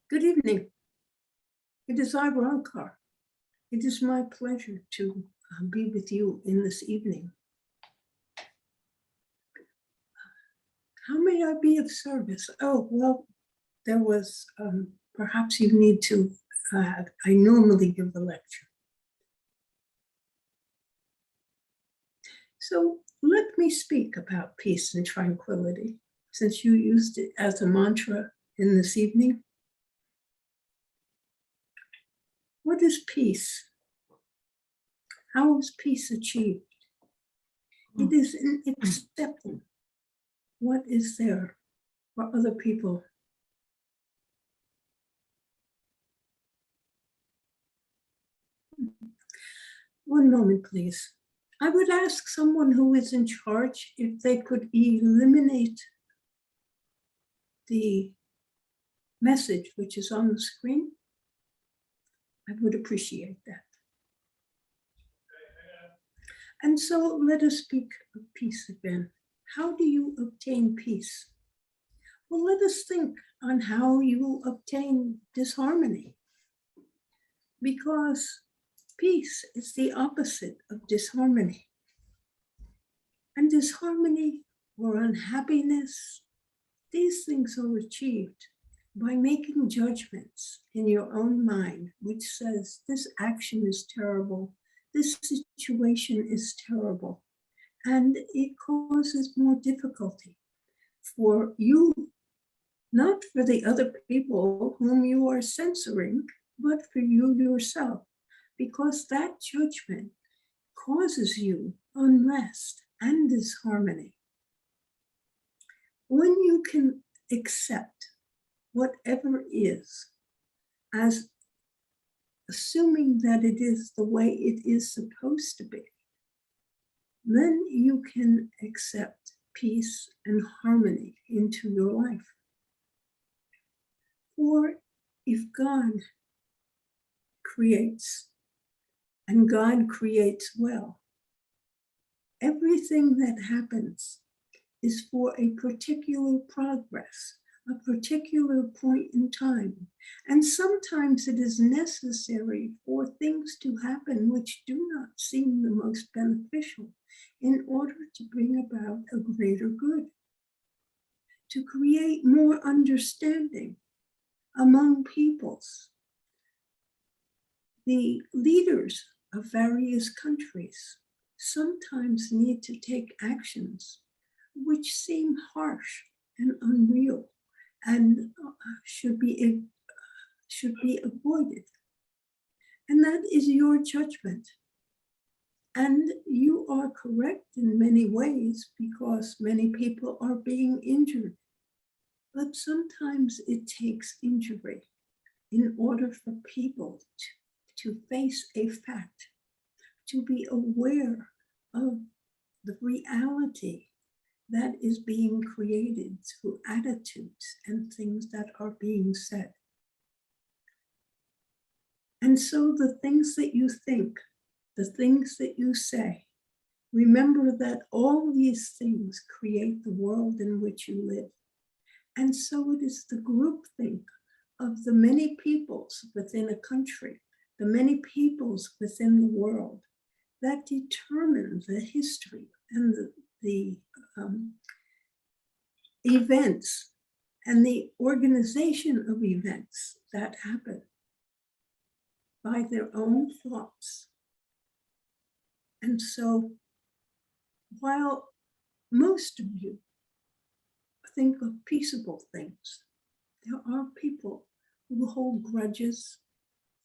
Good evening. It is I, Rankar. It is my pleasure to be with you in this evening. How may I be of service? Oh, well, there was, perhaps you need to, I normally give a lecture. So let me speak about peace and tranquility, since you used it as a mantra in this evening. What is peace? How is peace achieved? It is in accepting what is there for other people. One moment, please. I would ask someone who is in charge if they could eliminate the message which is on the screen. I would appreciate that. And so let us speak of peace again. How do you obtain peace? Well, let us think on how you obtain disharmony. Because peace is the opposite of disharmony. And disharmony or unhappiness, these things are achieved by making judgments in your own mind, which says this action is terrible, this situation is terrible, and it causes more difficulty for you, not for the other people whom you are censoring, but for you yourself, because that judgment causes you unrest and disharmony. When you can accept whatever is as assuming that it is the way it is supposed to be, then you can accept peace and harmony into your life. For if God creates, and God creates well, everything that happens is for a particular progress, a particular point in time. And sometimes it is necessary for things to happen which do not seem the most beneficial in order to bring about a greater good, to create more understanding among peoples. The leaders of various countries sometimes need to take actions which seem harsh and unreal and should be avoided. And that is your judgment. And you are correct in many ways because many people are being injured. But sometimes it takes injury in order for people to face a fact, to be aware of the reality that is being created through attitudes and things that are being said. And so the things that you think, the things that you say, remember that all these things create the world in which you live. And so it is the groupthink of the many peoples within a country, the many peoples within the world that determine the history and the events and the organization of events that happen by their own thoughts. And so while most of you think of peaceable things, there are people who hold grudges,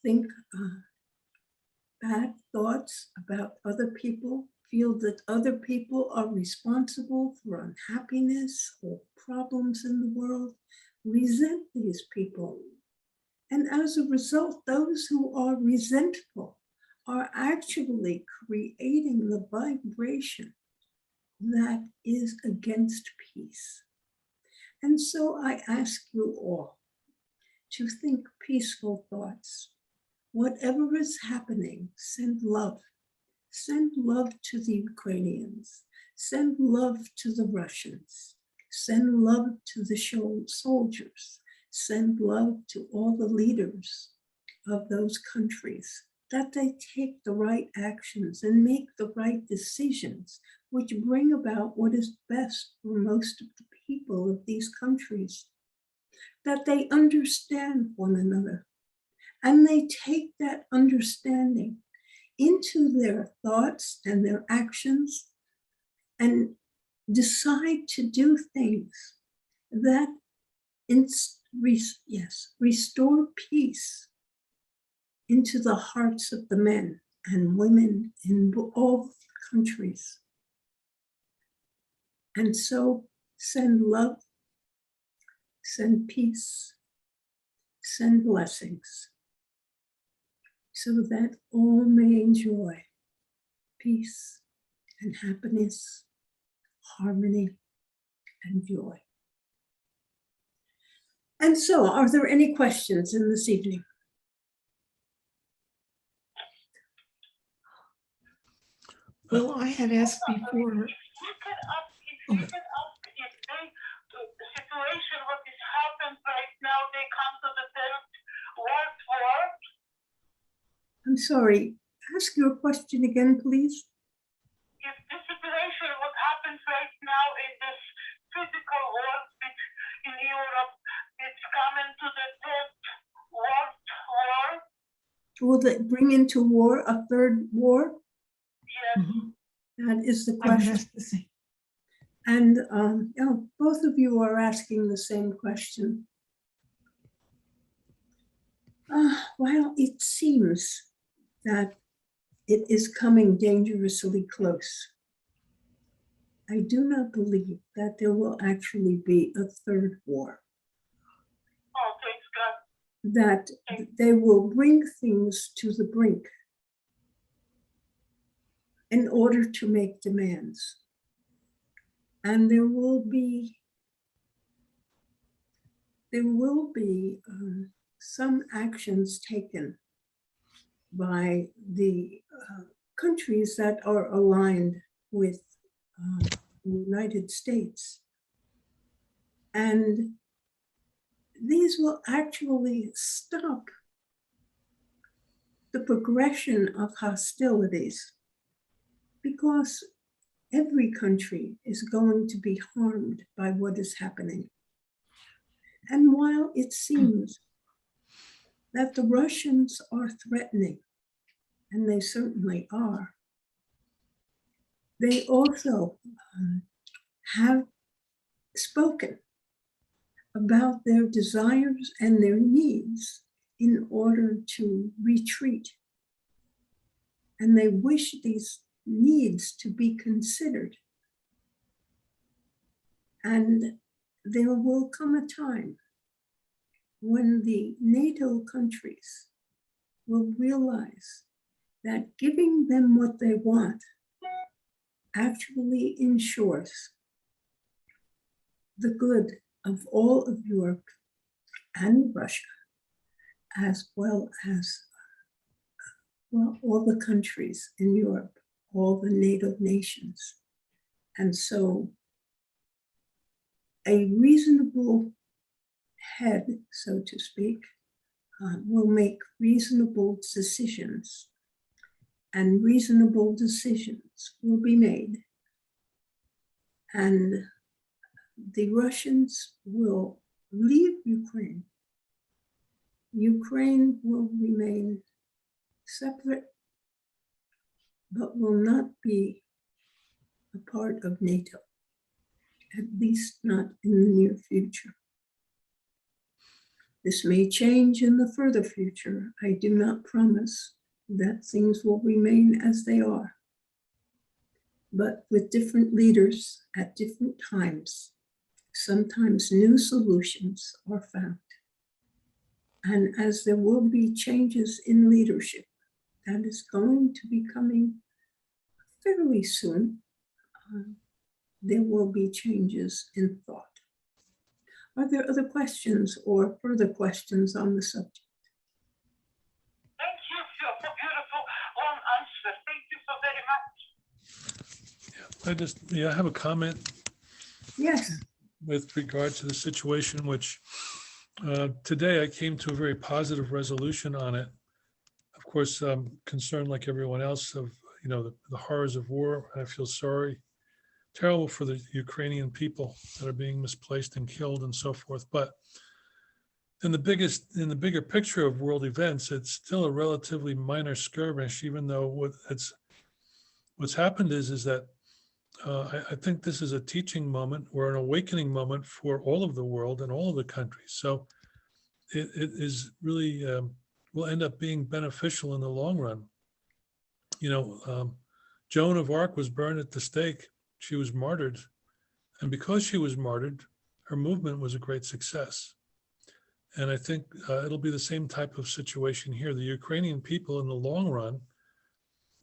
think bad thoughts about other people, feel that other people are responsible for unhappiness or problems in the world, resent these people. And as a result, those who are resentful are actually creating the vibration that is against peace. And so I ask you all to think peaceful thoughts. Whatever is happening, send love. Send love to the Ukrainians. Send love to the Russians. Send love to the soldiers. send love to all the leaders of those countries, that they take the right actions and make the right decisions, which bring about what is best for most of the people of these countries, that they understand one another, and they take that understanding into their thoughts and their actions and decide to do things that restore peace into the hearts of the men and women in all countries. And so send love, send peace, send blessings, so that all may enjoy peace and happiness, harmony and joy. And so, are there any questions in this evening? Well, I had asked before. If you can ask if the situation what is happened right now, they come to the third world war. I'm sorry, ask your question again, please. If the situation what happens right now in this physical world in Europe, it's coming to the third world war. Will it bring into war a third war? Yes. That is the I would question. ask the same. And both of you are asking the same question. Well, it seems that it is coming dangerously close. I do not believe that there will actually be a third war. Oh, thanks God. That they will bring things to the brink in order to make demands. And there will be some actions taken by the countries that are aligned with the United States. And these will actually stop the progression of hostilities, because every country is going to be harmed by what is happening. And while it seems that the Russians are threatening, and they certainly are, they also have spoken about their desires and their needs in order to retreat. And they wish these needs to be considered. And there will come a time when the NATO countries will realize that giving them what they want actually ensures the good of all of Europe and Russia, as well as all the countries in Europe, all the NATO nations. And so a reasonable head, so to speak, will make reasonable decisions, and reasonable decisions will be made. And the Russians will leave Ukraine. Ukraine will remain separate, but will not be a part of NATO, at least not in the near future. This may change in the further future. I do not promise that things will remain as they are. But with different leaders at different times, sometimes new solutions are found. And as there will be changes in leadership, that is going to be coming fairly soon, there will be changes in thought. Are there other questions or further questions on the subject? Thank you for the beautiful long answer. Thank you so very much. I have a comment Yes. with regard to the situation, which Today, I came to a very positive resolution on it. Of course, I'm concerned like everyone else of, the horrors of war. I feel sorry, terrible for the Ukrainian people that are being misplaced and killed and so forth. But in the bigger picture of world events, it's still a relatively minor skirmish, even though what's happened is that I think this is a teaching moment or an awakening moment for all of the world and all of the countries. So it is really will end up being beneficial in the long run. Joan of Arc was burned at the stake. She was martyred. And because she was martyred, her movement was a great success. And I think it'll be the same type of situation here. The Ukrainian people in the long run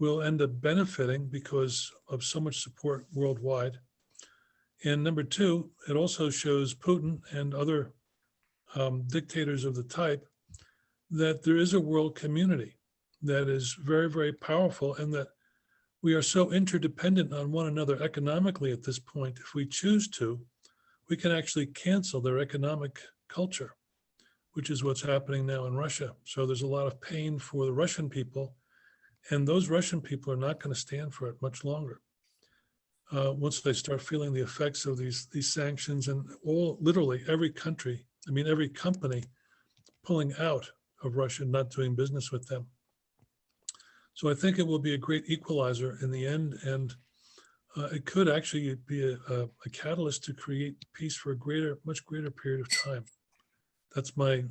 will end up benefiting because of so much support worldwide. And number two, it also shows Putin and other dictators of the type that there is a world community that is very, very powerful, and that we are so interdependent on one another economically at this point. If we choose to, we can actually cancel their economic culture, which is what's happening now in Russia. So there's a lot of pain for the Russian people, and those Russian people are not going to stand for it much longer. Once they start feeling the effects of these sanctions, and literally every country, every company pulling out of Russia, not doing business with them. So I think it will be a great equalizer in the end, and it could actually be a catalyst to create peace for a much greater period of time. That's my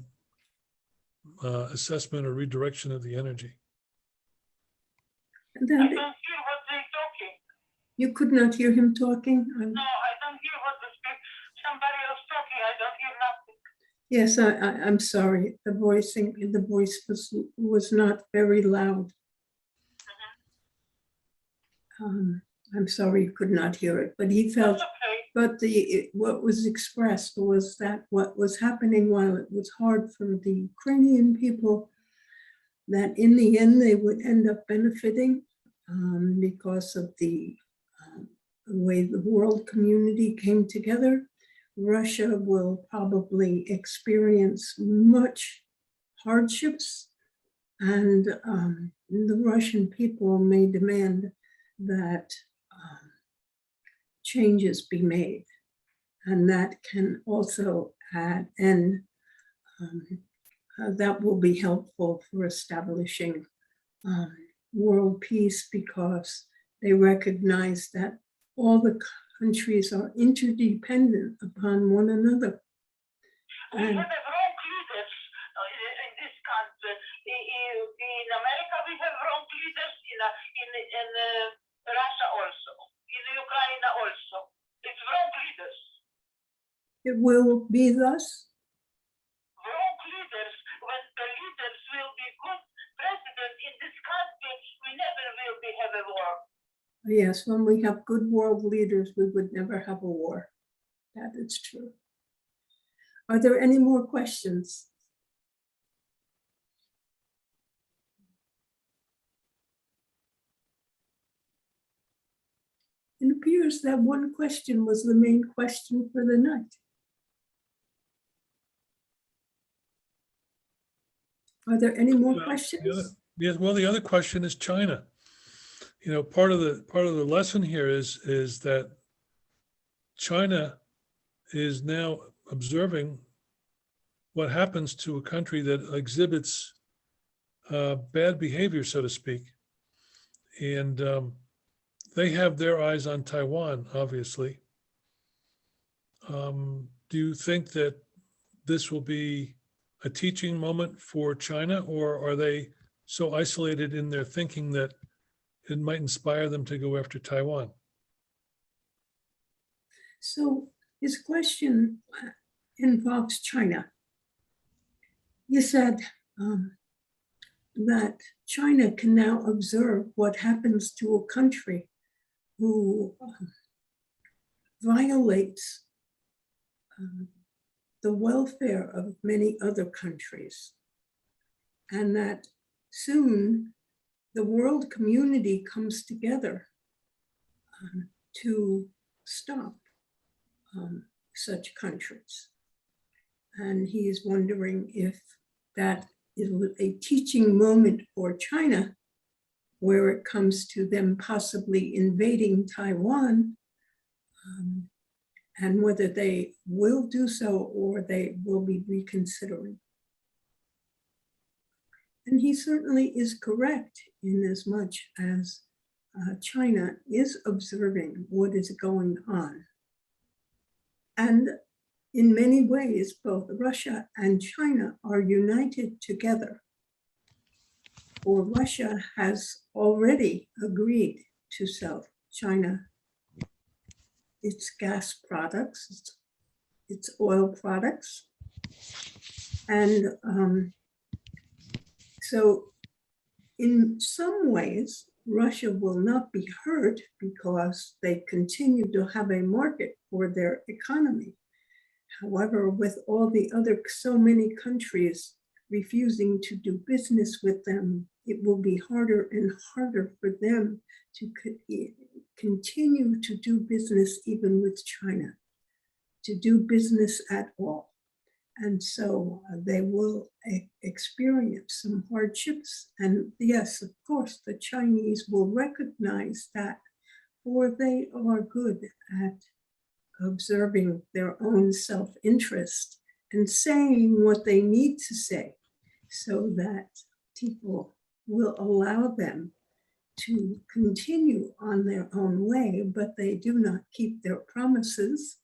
assessment or redirection of the energy. And I then don't hear what they're talking. you could not hear him talking? No, I don't hear what they speak. Somebody else talking. I don't hear nothing. Yes, I'm sorry. The voice was not very loud. I'm sorry you could not hear it, but he felt, That's okay. but what was expressed was that what was happening, while it was hard for the Ukrainian people, that in the end they would end up benefiting because of the way the world community came together. Russia will probably experience much hardships, and the Russian people may demand that changes be made. And that can also add, and that will be helpful for establishing world peace, because they recognize that all the countries are interdependent upon one another. We have a wrong leaders in this country. In America, we have wrong leaders. In Russia also. In Ukraine also. It's wrong leaders. It will be thus. Wrong leaders. When the leaders will be good president in this country, we never will be have a war. Yes, when we have good world leaders, we would never have a war. That is true. Are there any more questions? It appears that one question was the main question for the night. Are there any more questions? Yes. Well, the other question is China. Part of the lesson here is that China is now observing what happens to a country that exhibits bad behavior, so to speak, and they have their eyes on Taiwan, obviously. Do you think that this will be a teaching moment for China, or are they so isolated in their thinking that it might inspire them to go after Taiwan? So his question involves China. You said that China can now observe what happens to a country who violates the welfare of many other countries, and that soon the world community comes together to stop such countries. And he is wondering if that is a teaching moment for China, where it comes to them possibly invading Taiwan, and whether they will do so or they will be reconsidering. And he certainly is correct in as much as China is observing what is going on. And in many ways, both Russia and China are united together. For Russia has already agreed to sell China its gas products, its oil products. And so in some ways, Russia will not be hurt because they continue to have a market for their economy. However, with all the other, so many countries refusing to do business with them, it will be harder and harder for them to continue to do business even with China, to do business at all. And so they will experience some hardships. And yes, of course, the Chinese will recognize that, for they are good at observing their own self-interest and saying what they need to say so that people will allow them to continue on their own way, but they do not keep their promises,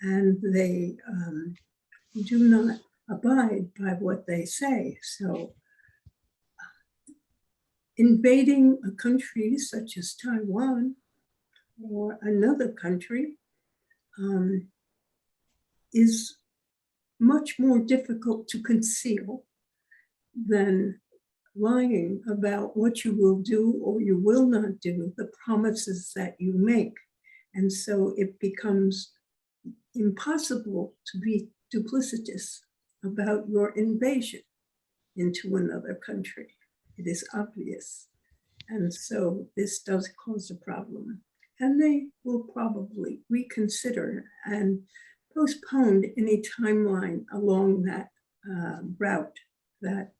and they do not abide by what they say. So invading a country such as Taiwan or another country is much more difficult to conceal than lying about what you will do or you will not do, the promises that you make. And so it becomes impossible to be duplicitous about your invasion into another country. It is obvious. And so this does cause a problem. And they will probably reconsider and postpone any timeline along that route that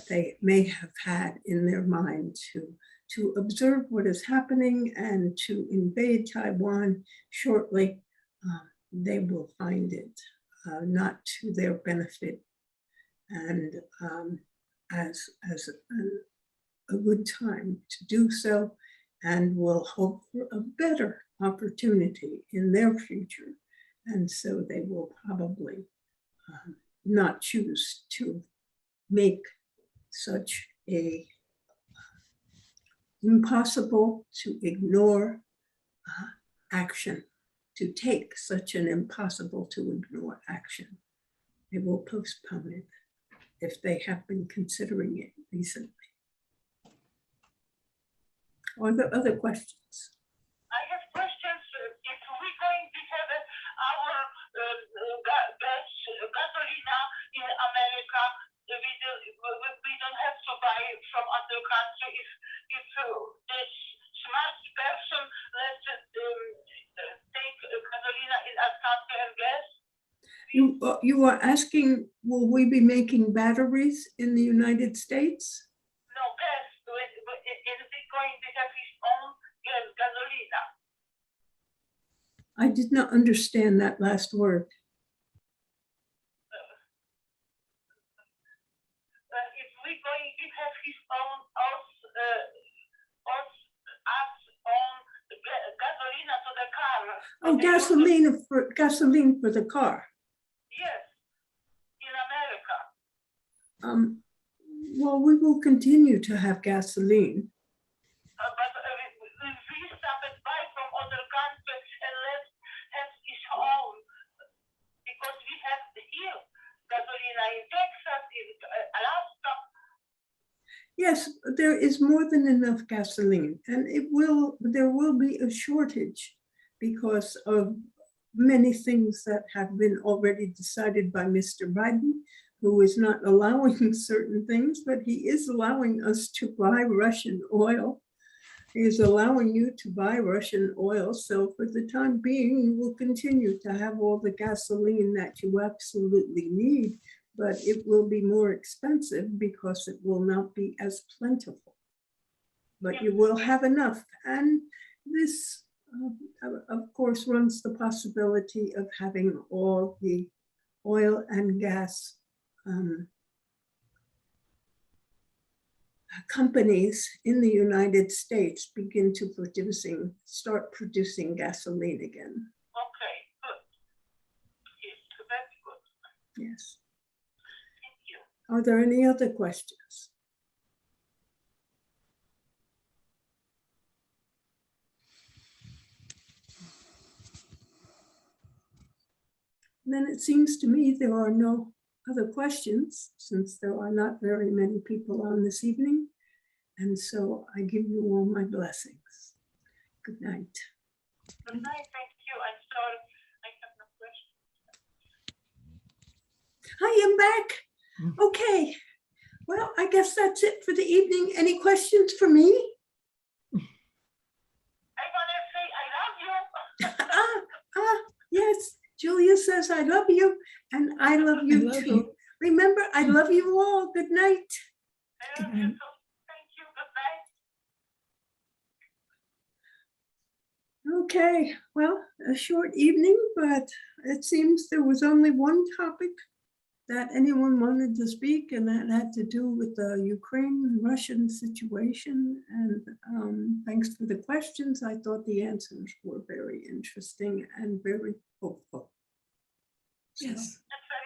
they may have had in their mind to observe what is happening and to invade Taiwan shortly. They will find it not to their benefit and as a good time to do so, and will hope for a better opportunity in their future. And so they will probably not choose to make such a impossible to ignore action, to take such an impossible to ignore action. They will postpone it if they have been considering it recently. Are there other questions? I have questions. If we're going to have our gasolina in America, we don't have to buy from other country. If this smart person lets take gasolina in our country and gas. You are asking, will we be making batteries in the United States? No, gas. Is it going to have his own gasolina? I did not understand that last word. If we're going to have his own gasolina to the car. Oh, gasoline for the car. Yes, in America. Well, we will continue to have gasoline. But if we stop and buy from other countries and let's have his own, because we have here gasolina in Texas, in Alaska. Yes, there is more than enough gasoline, and there will be a shortage because of many things that have been already decided by Mr. Biden, who is not allowing certain things, but he is allowing us to buy Russian oil. is allowing you to buy Russian oil. So for the time being, you will continue to have all the gasoline that you absolutely need, but it will be more expensive because it will not be as plentiful. But you will have enough. And this, of course, runs the possibility of having all the oil and gas companies in the United States begin to start producing gasoline again. Okay, good. Yes, very good. Yes. Thank you. Are there any other questions? Then it seems to me there are no other questions, since there are not very many people on this evening. And so I give you all my blessings. Good night. Good night, thank you. I'm sorry, I have no questions. I am back. Okay. Well, I guess that's it for the evening. Any questions for me? I want to say I love you. Yes. Julia says, I love you. And I love you love too. you. Remember, I love you all. Good night. I love you too. Thank you. Good night. Okay. Well, a short evening, but it seems there was only one topic that anyone wanted to speak, and that had to do with the Ukraine-Russian situation. And thanks for the questions. I thought the answers were very interesting and very hopeful. So, Yes. That's very